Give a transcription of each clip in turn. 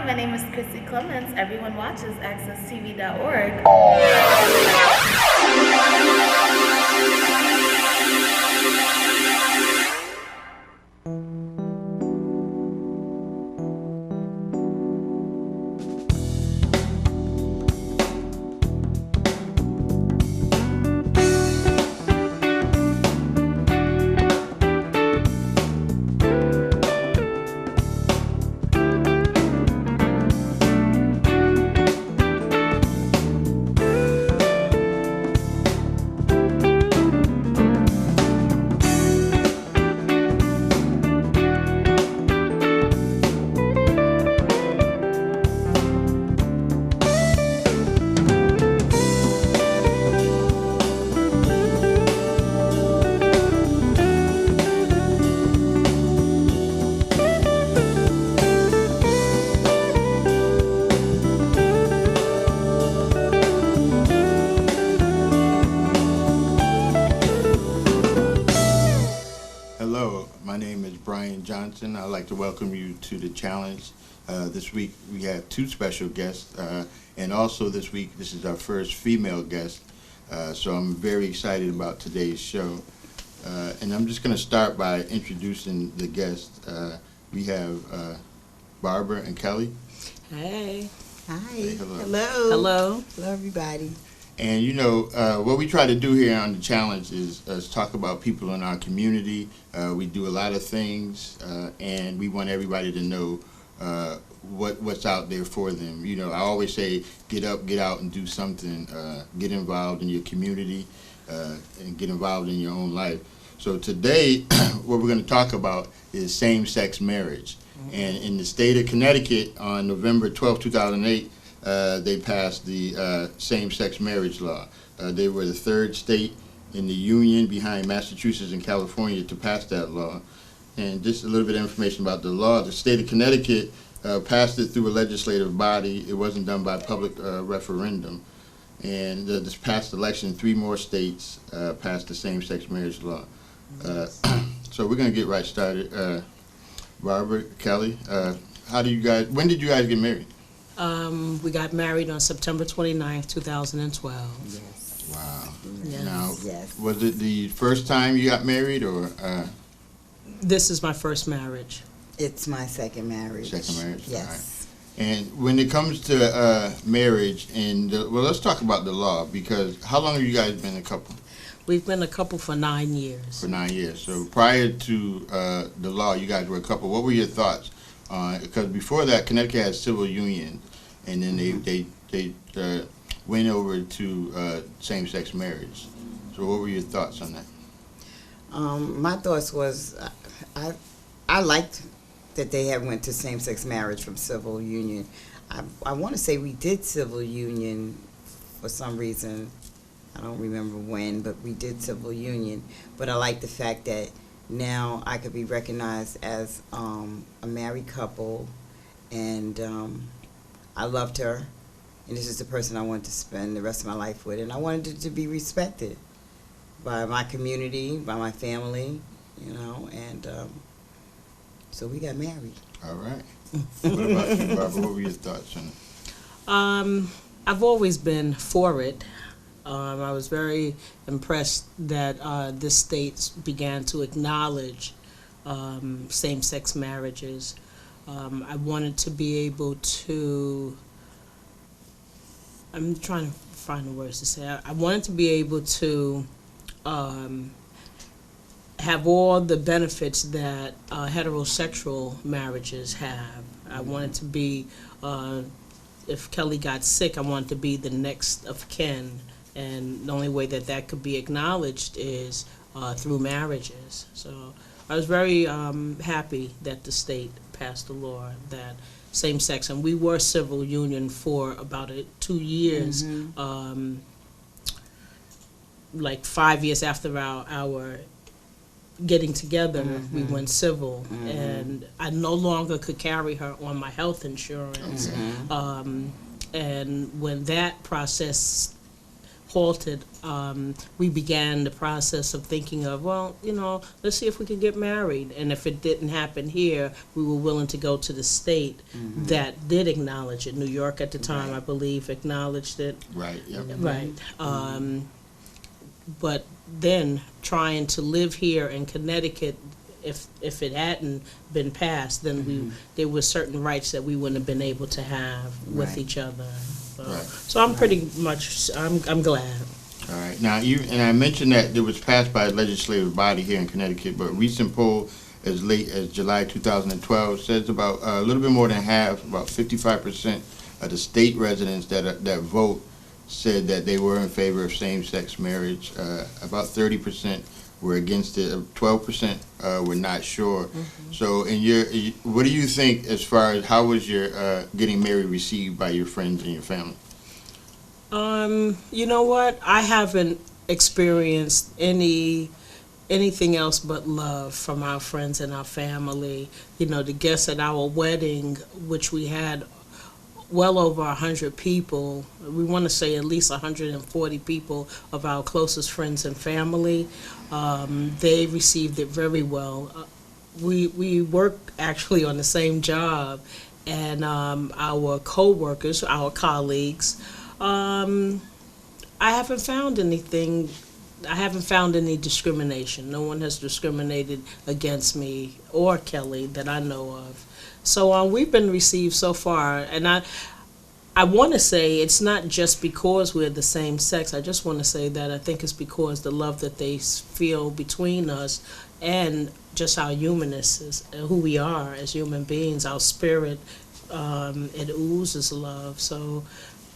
my name is Chrissy Clements. Everyone watches accesstv.org. Hello, my name is Brian Johnson. I'd like to welcome you to the challenge. This week we have two special guests, and also this week this is our first female guest. So I'm very excited about today's show. And I'm just going to start by introducing the guests. We have Barbara and Kelly. Hey. Hi. Say hello. Hello. Hello, everybody. And you know, what we try to do here on the challenge is talk about people in our community. We do a lot of things, and we want everybody to know what's out there for them. You know, I always say, get up, get out, and do something. Get involved in your community, and get involved in your own life. So today, what we're going to talk about is same-sex marriage. And in the state of Connecticut, on November 12, 2008, they passed the same-sex marriage law. They were the third state in the union behind Massachusetts and California to pass that law. And just a little bit of information about the law. The state of Connecticut passed it through a legislative body. It wasn't done by public referendum. And this past election, 3 more states passed the same-sex marriage law. So we're going to get right started. Barbara, Kelly, when did you guys get married? We got married on September 29th, 2012. Yes. Wow. Yes. Now, Yes. was it the first time you got married, or This is my first marriage. It's my second marriage. second marriage? Yes. All right. And when it comes to marriage, well, let's talk about the law, because how long have you guys been a couple? We've been a couple for 9 years. For 9 years. So prior to the law, you guys were a couple. What were your thoughts? Because before that, Connecticut had civil union, and then they went over to same-sex marriage. So what were your thoughts on that? My thoughts was, I liked that they had went to same-sex marriage from civil union. I want to say we did civil union for some reason. I don't remember when, but we did civil union. But I like the fact that now I could be recognized as a married couple, and I loved her, and this is the person I wanted to spend the rest of my life with, and I wanted it to be respected by my community, by my family, you know, and so we got married. All right. What about you, Barbara? What were your thoughts on it? I've always been for it. I was very impressed that this state began to acknowledge same-sex marriages. I wanted to be able to, I'm trying to find the words to say, I wanted to be able to have all the benefits that heterosexual marriages have. I wanted to be, if Kelly got sick, I wanted to be the next of kin. And the only way that that could be acknowledged is through marriages. So I was very happy that the state passed a law that same-sex, and we were civil union for about 2 years, like 5 years after our getting together, we went civil, and I no longer could carry her on my health insurance. And when that process halted, we began the process of thinking of, well, let's see if we can get married. And if it didn't happen here, we were willing to go to the state that did acknowledge it. New York at the time, I believe, acknowledged it. Right. Yep. Right. But then trying to live here in Connecticut, if it hadn't been passed, then there were certain rights that we wouldn't have been able to have with Right. each other. So, Right. so I'm pretty much, I'm glad. All right. Now, I mentioned that it was passed by a legislative body here in Connecticut, but a recent poll as late as July 2012 says about a little bit more than half, about 55% of the state residents that vote said that they were in favor of same-sex marriage. About 30% were against it. 12% were not sure. So, what do you think as far as how was your getting married received by your friends and your family? You know what? I haven't experienced anything else but love from our friends and our family. The guests at our wedding, which we had well over 100 people. We want to say at least 140 people of our closest friends and family. They received it very well. We work actually on the same job, and our co-workers, our colleagues, I haven't found anything. I haven't found any discrimination. No one has discriminated against me or Kelly that I know of. So we've been received so far, and I want to say it's not just because we're the same sex. I just want to say that I think it's because the love that they feel between us and just our humanness, is who we are as human beings, our spirit, it oozes love. So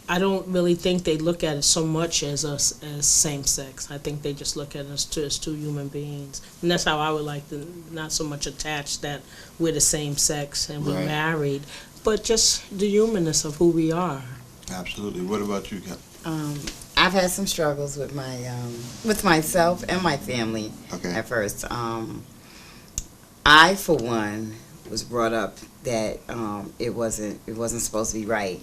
I don't really think they look at it so much as us as same sex. I think they just look at us as two human beings, and that's how I would like to not so much attach that we're the same sex and we're Right. married, but just the humanness of who we are. Absolutely. What about you, Kat? I've had some struggles with with myself and my family Okay. at first. I, for one, was brought up that it wasn't supposed to be right,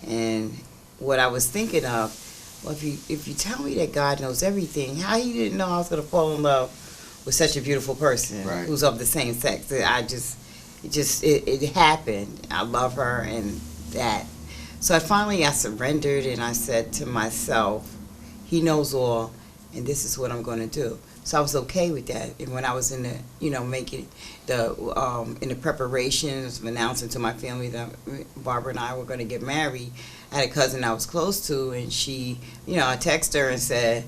and what I was thinking of, well, if you tell me that God knows everything, how He didn't know I was going to fall in love with such a beautiful person Right. who's of the same sex? It happened. I love her, and that. So I surrendered, and I said to myself, He knows all, and this is what I'm going to do. So I was okay with that. And when I was in the, making in the preparations of announcing to my family that Barbara and I were going to get married, I had a cousin I was close to, and she, I texted her and said,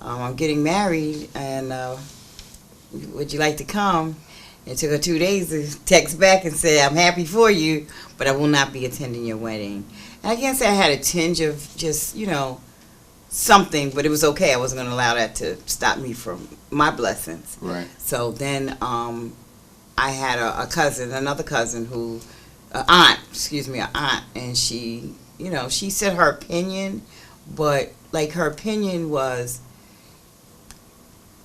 I'm getting married, and would you like to come? It took her 2 days to text back and say, I'm happy for you, but I will not be attending your wedding. And I can't say I had a tinge of just, something, but it was okay. I wasn't going to allow that to stop me from my blessings. Right. So then I had another cousin who, an aunt, and she, she said her opinion, but like her opinion was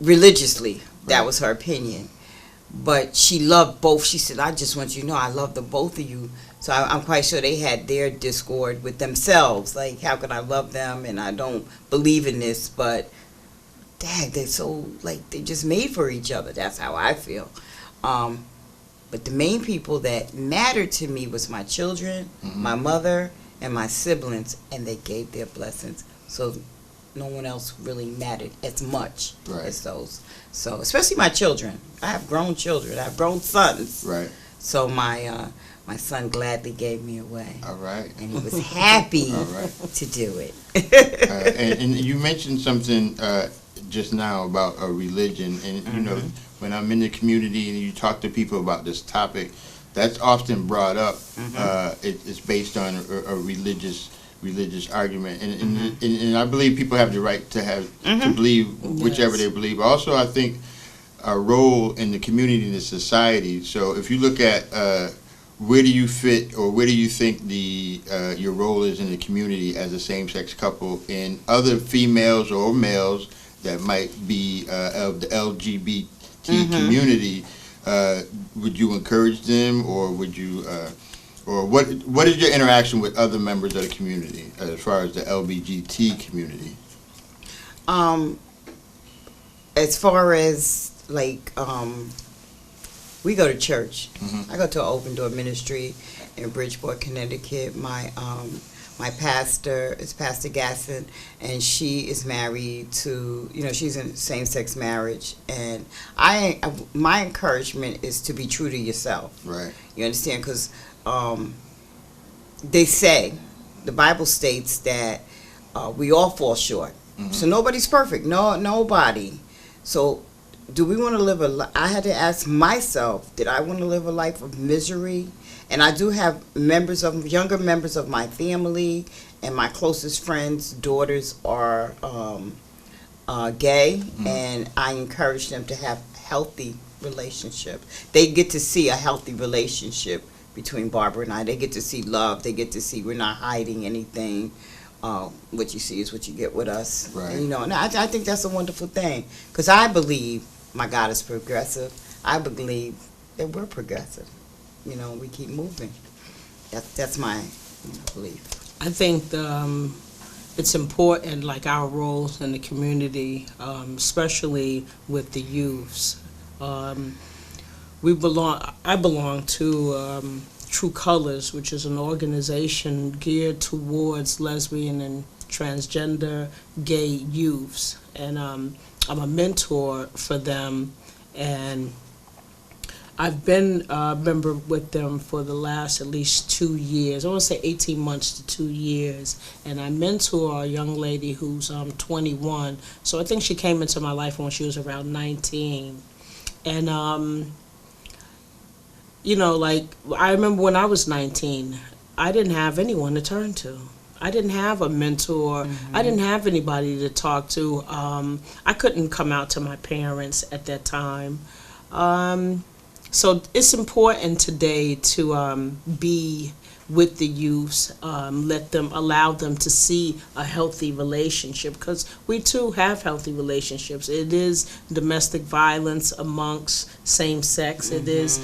religiously, that was her opinion. But she loved both. She said, I just want you to know I love the both of you. So I'm quite sure they had their discord with themselves. Like, how could I love them and I don't believe in this? But, dang, they're so, they just made for each other. That's how I feel. But the main people that mattered to me was my children, my mother, and my siblings, and they gave their blessings. So no one else really mattered as much as those. So, especially my children. I have grown children. I have grown sons. Right. So my son gladly gave me away. All right. And he was happy All right. to do it. And you mentioned something just now about a religion, and when I'm in the community and you talk to people about this topic, that's often brought up. It's based on a religious argument, and I believe people have the right to have to believe whichever they believe. Also, I think our role in the community and the society. So if you look at where do you fit, or where do you think your role is in the community as a same-sex couple, and other females or males that might be of the LGBT community, would you encourage them, or would you, or what is your interaction with other members of the community as far as the LGBT community? As far as like, we go to church. Mhm. I go to an open door ministry in Bridgeport, Connecticut. My pastor is Pastor Gasson, and she is married to, she's in same-sex marriage. And my encouragement is to be true to yourself. Right. You understand? Because they say, the Bible states that we all fall short. Mhm. So nobody's perfect. Nobody. So do we want to live I had to ask myself, did I want to live a life of misery? And I do have younger members of my family, and my closest friends' daughters are gay, and I encourage them to have healthy relationships. They get to see a healthy relationship between Barbara and I. They get to see love. They get to see we're not hiding anything. What you see is what you get with us. Right. And, and I think that's a wonderful thing, because I believe my God is progressive. I believe that we're progressive. We keep moving. That's my belief. I think it's important, like our roles in the community, especially with the youths. I belong to True Colors, which is an organization geared towards lesbian and transgender gay youths, and I'm a mentor for them, and I've been a member with them for the last at least 2 years. I want to say 18 months to 2 years. And I mentor a young lady who's 21. So I think she came into my life when she was around 19. And, I remember when I was 19, I didn't have anyone to turn to. I didn't have a mentor. Mm-hmm. I didn't have anybody to talk to. I couldn't come out to my parents at that time. So it's important today to be with the youths, allow them to see a healthy relationship, because we too have healthy relationships. It is domestic violence amongst same sex. Mm-hmm. It is,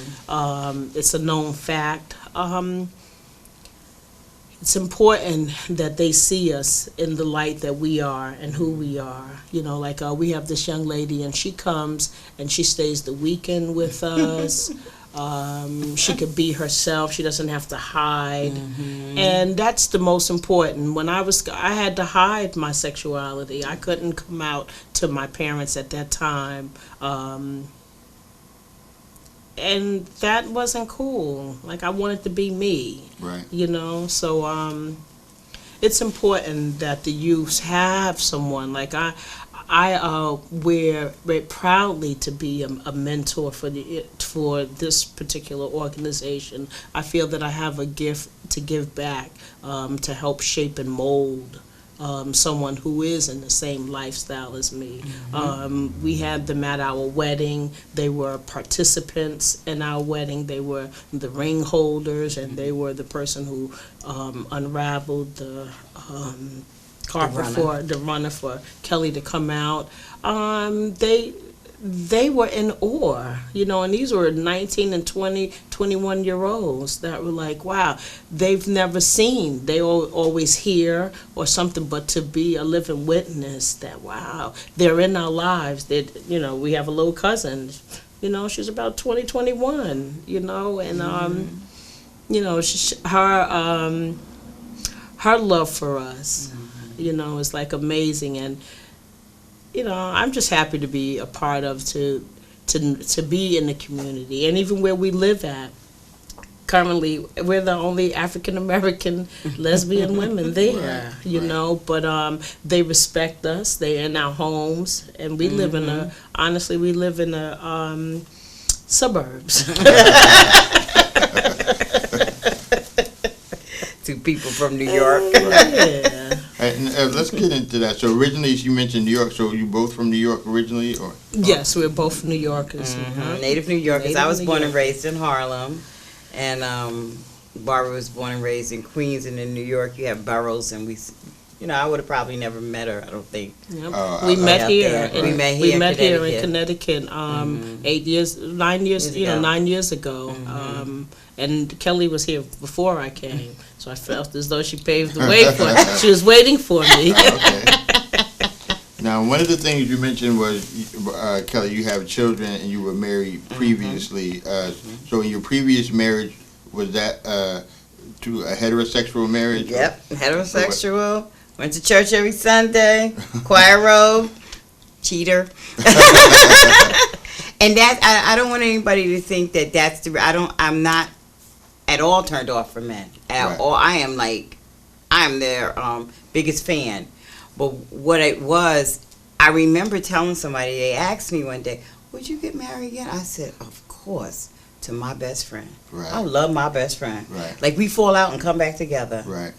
it's a known fact. It's important that they see us in the light that we are and who we are. We have this young lady, and she comes and she stays the weekend with us. She could be herself. She doesn't have to hide. Mm-hmm. And that's the most important. When I had to hide my sexuality. I couldn't come out to my parents at that time. And that wasn't cool. I wanted to be me. Right. So it's important that the youths have someone. We're proudly to be a mentor for this particular organization. I feel that I have a gift to give back, to help shape and mold someone who is in the same lifestyle as me. Mm-hmm. We had them at our wedding. They were participants in our wedding. They were the ring holders, and they were the person who unraveled the carpet the runner for Kelly to come out. They were in awe, and these were 19 and 20, 21-year-olds that were like, wow, they've never seen, they always hear or something, but to be a living witness that, wow, they're in our lives. We have a little cousin, she's about 20, 21, and, her love for us, is amazing. And I'm just happy to be a part of, to be in the community, and even where we live at. Currently, we're the only African American lesbian women there, but they respect us. They're in our homes, and we live in we live in the suburbs. Two people from New York. Yeah. And, let's get into that. So originally, you mentioned New York. So you both from New York originally, or? Yes, we're both New Yorkers. Mm-hmm. Native New Yorkers. I was born and raised in Harlem, and Barbara was born and raised in Queens. And in New York, you have boroughs, and I would have probably never met her. I don't think. Yep. We met here. We met here in Connecticut. 9 years. 9 years ago. Mm-hmm. And Kelly was here before I came, so I felt as though she paved the way for it. She was waiting for me. Okay. Now, Now, one of the things you mentioned was, Kelly, you have children and you were married previously. So in your previous marriage, was that to a heterosexual marriage? Yep, heterosexual. Went to church every Sunday. Choir robe. Cheater. And that I don't want anybody to think that that's the. I'm not at all turned off from men. At all. I am their biggest fan. But what it was, I remember telling somebody, they asked me one day, would you get married again? I said, of course, to my best friend. Right. I love my best friend. Right. Like, we fall out and come back together. Right.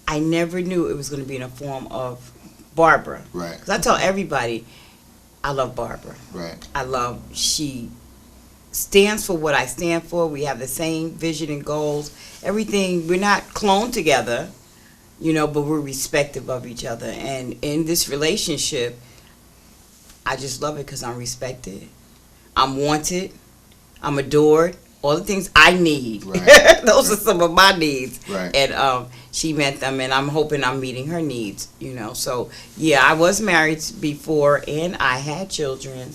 I never knew it was going to be in a form of Barbara. Right. Because I tell everybody, I love Barbara. Right. She stands for what I stand for. We have the same vision and goals. Everything, we're not cloned together, but we're respective of each other. And in this relationship, I just love it because I'm respected. I'm wanted. I'm adored. All the things I need. Right. Those are some of my needs. Right. And she met them, and I'm hoping I'm meeting her needs, So, yeah, I was married before, and I had children.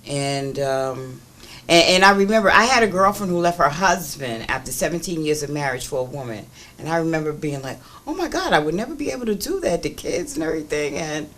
And I remember I had a girlfriend who left her husband after 17 years of marriage for a woman. And I remember being like, oh, my God, I would never be able to do that to kids and everything. And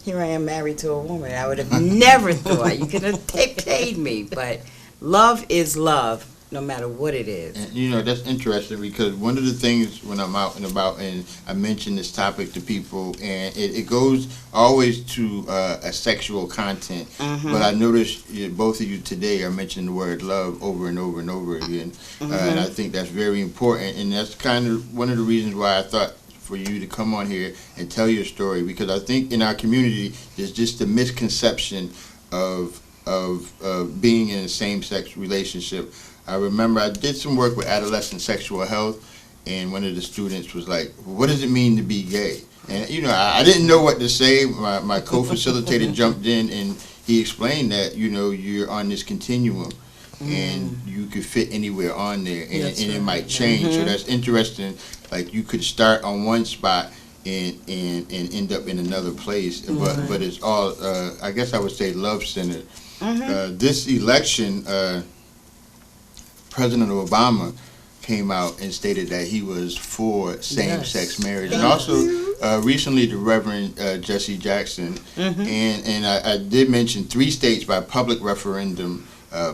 here I am married to a woman. I would have never thought. You could have paid me. But love is love, no matter what it is. And, that's interesting because one of the things when I'm out and about and I mention this topic to people, and it goes always to a sexual content. But I noticed both of you today are mentioning the word love over and over and over again. And I think that's very important. And that's kind of one of the reasons why I thought for you to come on here and tell your story, because I think in our community there's just a misconception of being in a same-sex relationship. I remember I did some work with adolescent sexual health, and one of the students was like, what does it mean to be gay? And, I didn't know what to say. My co-facilitator jumped in, and he explained that, you're on this continuum, and you could fit anywhere on there, and it might change. So that's interesting. Like, you could start on one spot and end up in another place. But it's all, I guess I would say, love-centered. This election, President Obama came out and stated that he was for same-sex marriage. And also, recently, the Reverend Jesse Jackson, and I did mention 3 states by public referendum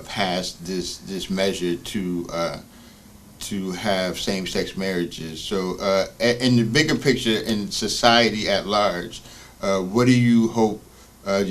passed this measure to have same-sex marriages. So, in the bigger picture, in society at large, what do you hope? Would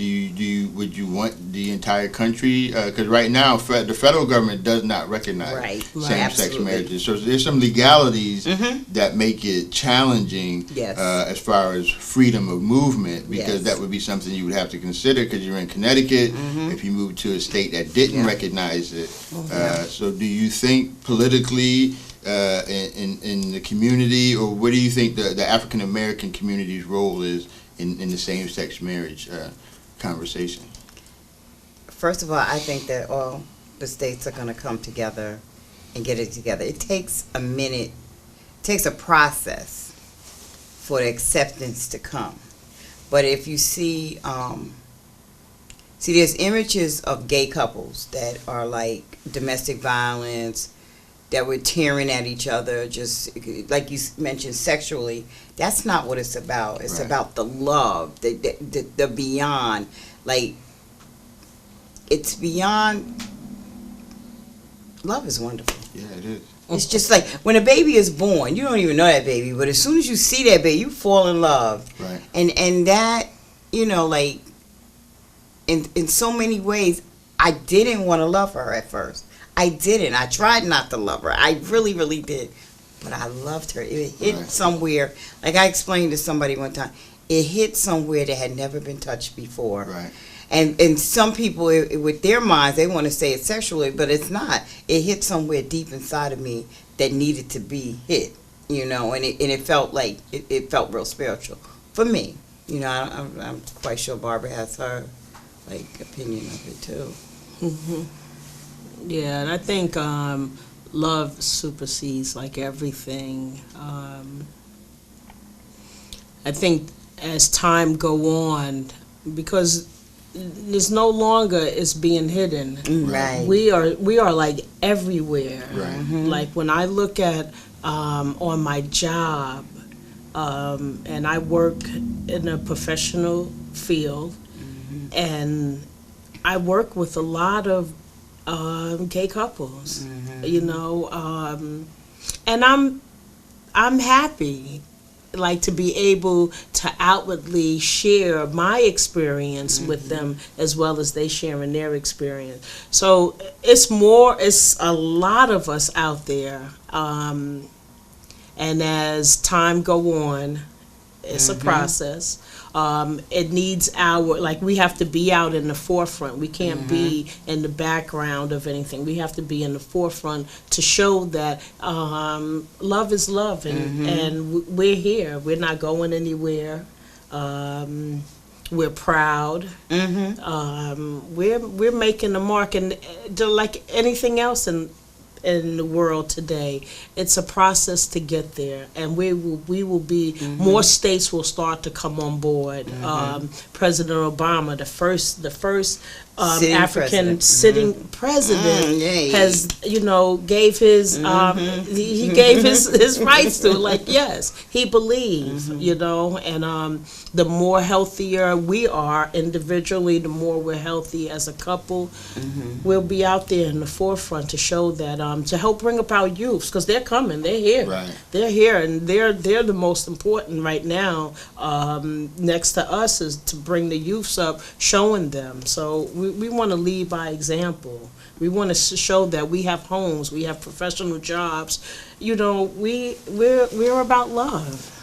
you want the entire country? Because right now, the federal government does not recognize same-sex marriages. So there's some legalities that make it challenging as far as freedom of movement, because that would be something you would have to consider because you're in Connecticut. If you moved to a state that didn't recognize it. So do you think politically in the community, or what do you think the African American community's role is in the same-sex marriage conversation? First of all, I think that all the states are going to come together and get it together. It takes a minute, it takes a process for the acceptance to come. But if you see, there's images of gay couples that are like domestic violence, that we're tearing at each other, just like you mentioned, sexually. That's not what it's about. It's about the love, the beyond. Like, it's beyond. Love is wonderful. Yeah, it is. It's just like when a baby is born, you don't even know that baby, but as soon as you see that baby, you fall in love. Right. And that, like, in so many ways, I didn't want to love her at first. I didn't. I tried not to love her. I really, really did. But I loved her. It hit somewhere. Like I explained to somebody one time, it hit somewhere that had never been touched before. Right. And some people, with their minds, they want to say it's sexually, but it's not. It hit somewhere deep inside of me that needed to be hit, and it felt like, it felt real spiritual. For me, I'm quite sure Barbara has her, opinion of it, too. Yeah, and I think love supersedes everything. I think as time go on, because it's no longer it's being hidden. Right. We are like everywhere. Right. Like when I look at on my job, and I work in a professional field, and I work with a lot of gay couples, you know, and I'm happy, like, to be able to outwardly share my experience with them as well as they sharing their experience. So it's a lot of us out there, and as time go on, it's a process. It needs we have to be out in the forefront. We can't be in the background of anything. We have to be in the forefront to show that love is love, and we're here. We're not going anywhere. We're proud. We're making a mark, and like anything else in the world today, it's a process to get there, and we will be more states will start to come on board. President Obama, the first African sitting president, has gave his he gave his rights to, like, yes, he believes, and the more healthier we are individually, the more we're healthy as a couple, we'll be out there in the forefront to show that, to help bring up our youths, because they're coming, they're here. Right. They're here, and they're the most important right now. Next to us is to bring the youths up, showing them. So we want to lead by example. We want to show that we have homes, we have professional jobs. We're about love.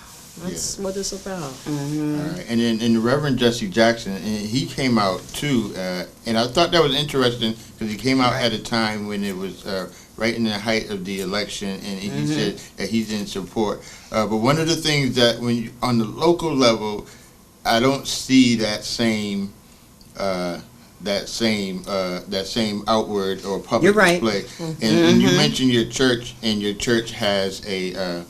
That's what it's about. All right. And then the Reverend Jesse Jackson, and he came out too, and I thought that was interesting because he came out at a time when it was right in the height of the election, and he said that he's in support. But one of the things that on the local level, I don't see that same outward or public display. And you mentioned your church, and your church has a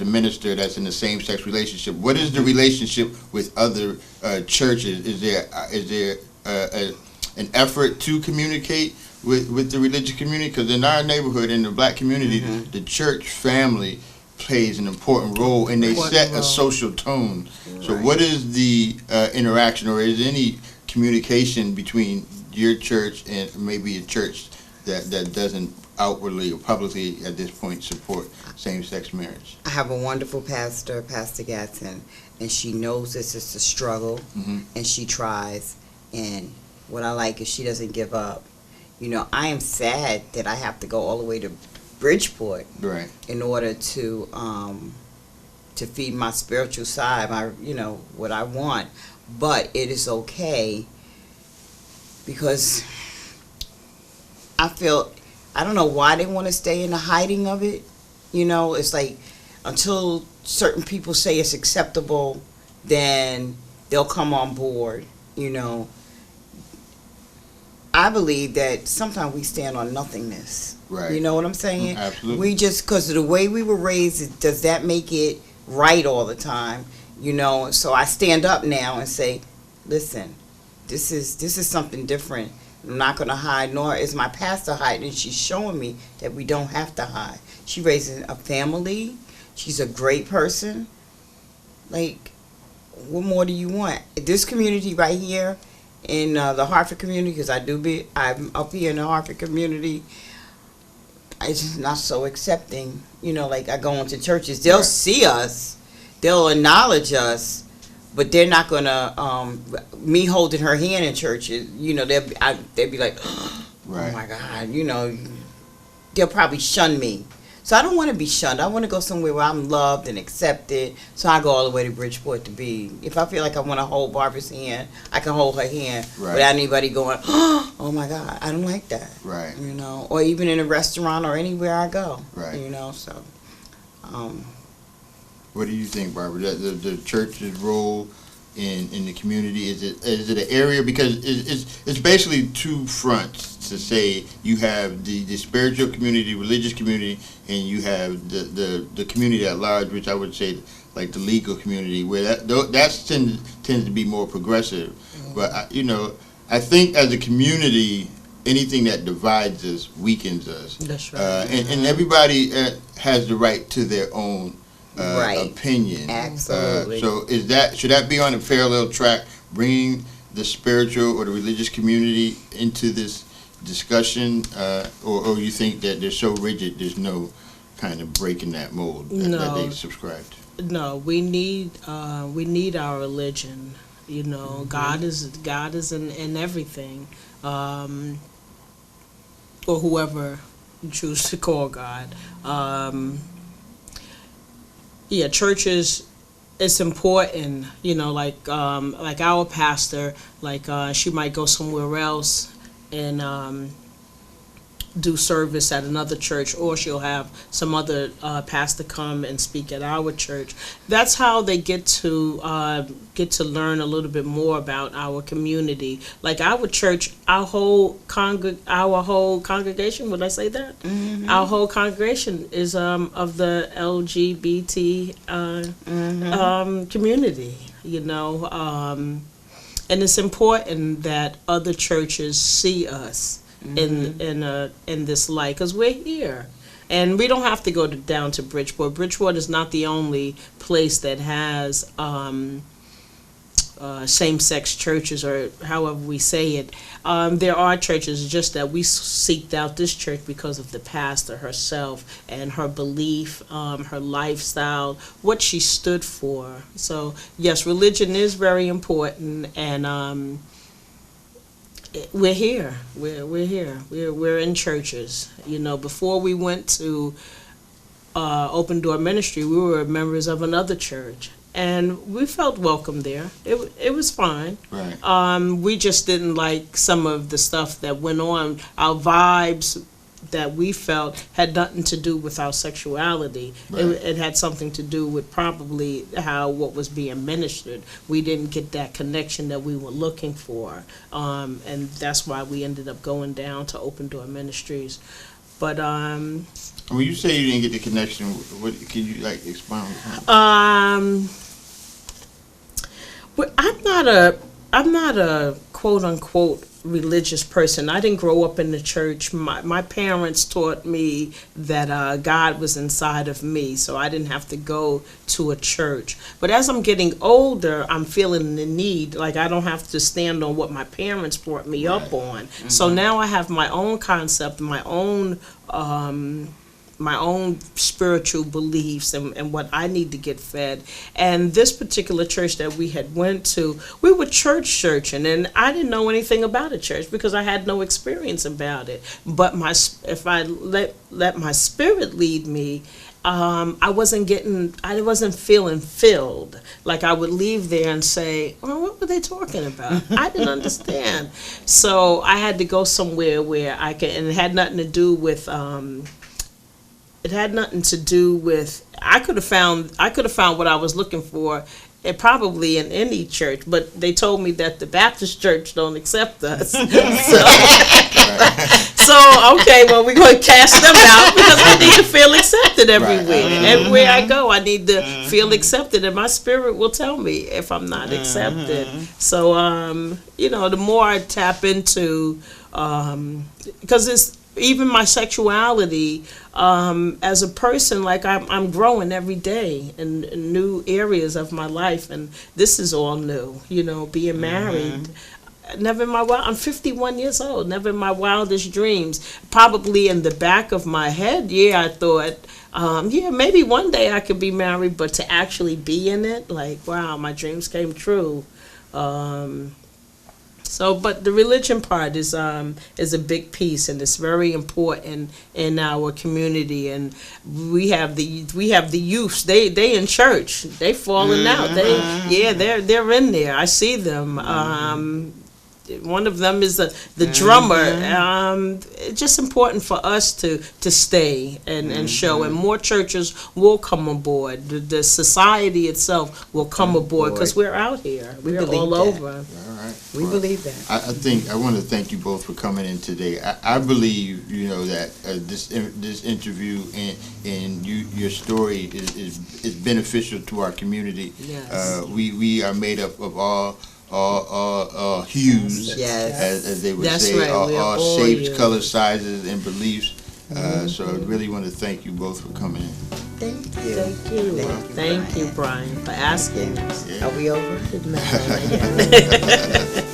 minister that's in the same-sex relationship. What is the relationship with other churches? Is there an effort to communicate with the religious community? Because in our neighborhood, in the black community, the church family plays an important role, and they set a social tone. So what is the interaction, or is there any communication between your church and maybe a church that doesn't outwardly or publicly at this point support same-sex marriage? I have a wonderful pastor, Pastor Gatson, and she knows this is a struggle, and she tries. And what I like is she doesn't give up. I am sad that I have to go all the way to Bridgeport in order to feed my spiritual side, what I want. But it is okay, because I don't know why they want to stay in the hiding of it. It's like until certain people say it's acceptable, then they'll come on board. I believe that sometimes we stand on nothingness. Right. You know what I'm saying? Absolutely. We just, because of the way we were raised, does that make it right all the time? So I stand up now and say, listen, this is something different. I'm not going to hide, nor is my pastor hiding. She's showing me that we don't have to hide. She's raising a family. She's a great person. Like, what more do you want? This community right here, in the Hartford community, because I'm up here in the Hartford community, it's just not so accepting. Like, I go into churches, they'll see us, they'll acknowledge us, but they're not gonna me holding her hand in churches. They'll be like, oh my God, they'll probably shun me. So I don't want to be shunned. I want to go somewhere where I'm loved and accepted. So I go all the way to Bridgeport to be. If I feel like I want to hold Barbara's hand, I can hold her hand without anybody going, oh my God, I don't like that. Right. Or even in a restaurant or anywhere I go. Right. So. What do you think, Barbara? The church's role in the community, is it an area, because it's basically two fronts to say you have the spiritual community, religious community, and you have the community at large, which I would say like the legal community, where that tends to be more progressive. But I think as a community, anything that divides us weakens us. That's right. And everybody has the right to their own Right. opinion. Absolutely. So should that be on a parallel track, bringing the spiritual or the religious community into this discussion, or you think that they're so rigid there's no kind of breaking that mold that they subscribe to? No, we need our religion. God is in everything, or whoever you choose to call God. Churches. It's important, like our pastor, she might go somewhere else and do service at another church, or she'll have some other pastor come and speak at our church. That's how they get to learn a little bit more about our community. Like our church, our whole congregation. Would I say that? Mm-hmm. Our whole congregation is of the LGBT community. And it's important that other churches see us in this light, because we're here, and we don't have to go down to Bridgeport. Bridgeport is not the only place that has same-sex churches, or however we say it. There are churches, just that we seeked out this church because of the pastor herself and her belief, her lifestyle, what she stood for. So yes, religion is very important, and we're here. We're here. We're in churches. Before we went to Open Door Ministry, we were members of another church, and we felt welcome there. It was fine. Right. We just didn't like some of the stuff that went on. Our vibes that we felt had nothing to do with our sexuality. Right. It had something to do with probably what was being ministered. We didn't get that connection that we were looking for, and that's why we ended up going down to Open Door Ministries. But when you say you didn't get the connection, what can you expound on? Well, I'm not a quote unquote religious person. I didn't grow up in the church. My parents taught me that God was inside of me, so I didn't have to go to a church. But as I'm getting older, I'm feeling the need, like I don't have to stand on what my parents brought me up on. Mm-hmm. So now I have my own concept, my own spiritual beliefs and what I need to get fed. And this particular church that we had went to, we were searching, and I didn't know anything about a church because I had no experience about it. But if I let my spirit lead me, I wasn't feeling filled. Like I would leave there and say, "Oh, what were they talking about?" I didn't understand. So I had to go somewhere where I could, and it had nothing to do with. It had nothing to do with. I could have found what I was looking for, probably in any church, but they told me that the Baptist church don't accept us. So okay, well, we're going to cast them out because I need to feel accepted everywhere. Right. Everywhere I go, I need to feel accepted, and my spirit will tell me if I'm not accepted. So the more I tap into, because it's even my sexuality, as a person, like I'm growing every day in new areas of my life, and this is all new. Being married. Never in my I'm 51 years old. Never in my wildest dreams. Probably in the back of my head, I thought, maybe one day I could be married, but to actually be in it, like, wow, my dreams came true. But the religion part is a big piece, and it's very important in our community. And we have the youths. They in church. They falling out. They're in there. I see them. one of them is the drummer. It's just important for us to stay and show, and more churches will come aboard. The society itself will come aboard because we're out here. We're all over. All right. We believe that. I think I want to thank you both for coming in today. I believe that this interview and your story is beneficial to our community. Yes. We are made up of all hues, Yes. as they would That's say, right. We are all all shapes, hues. colors, sizes, and beliefs. So I really want to thank you both for coming in. Thank you. Thank you. Thank you, Brian, for asking. Yeah. Are we over? No, not yet.